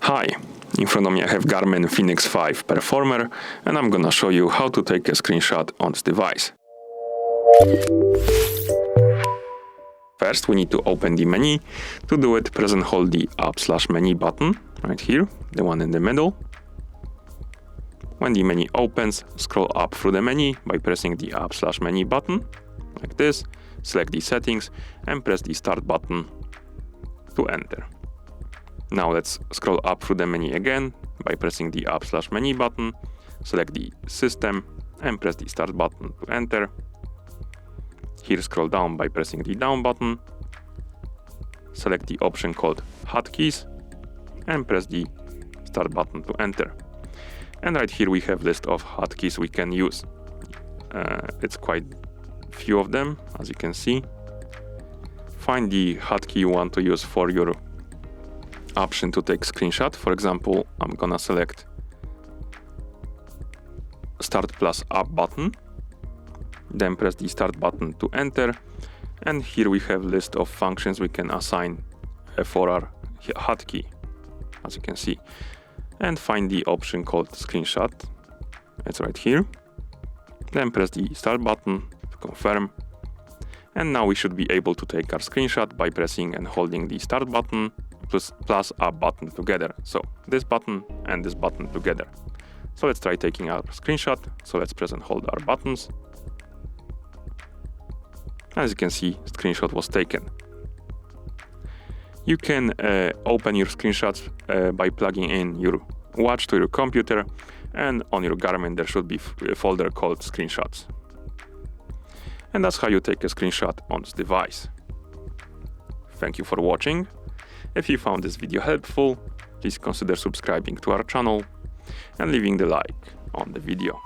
Hi, in front of me I have GARMIN Fenix 5 Performer, and I'm gonna show you how to take a screenshot on this device. First, we need to open the menu. To do it, press and hold the Up/Menu button right here, the one in the middle. When the menu opens, scroll up through the menu by pressing the Up/Menu button, like this. Select the settings and press the Start button to enter. Now let's scroll up through the menu again by pressing the Up/Menu button, select the System and press the Start button to enter. Here scroll down by pressing the Down button, select the option called Hotkeys and press the Start button to enter. And right here we have list of hotkeys we can use. It's quite few of them, as you can see. Find the hotkey you want to use for your option to take screenshot. For example, I'm gonna select Start plus Up button, then press the Start button to enter, and here we have list of functions we can assign for our hotkey, as you can see. And find the option called Screenshot. It's right here. Then press the Start button to confirm. And now we should be able to take our screenshot by pressing and holding the Start button plus Up button together. So this button and this button together. So let's try taking our screenshot. So let's press and hold our buttons. As you can see, screenshot was taken. You can open your screenshots by plugging in your watch to your computer, and on your Garmin there should be a folder called Screenshots. And that's how you take a screenshot on this device. Thank you for watching. If you found this video helpful, please consider subscribing to our channel and leaving the like on the video.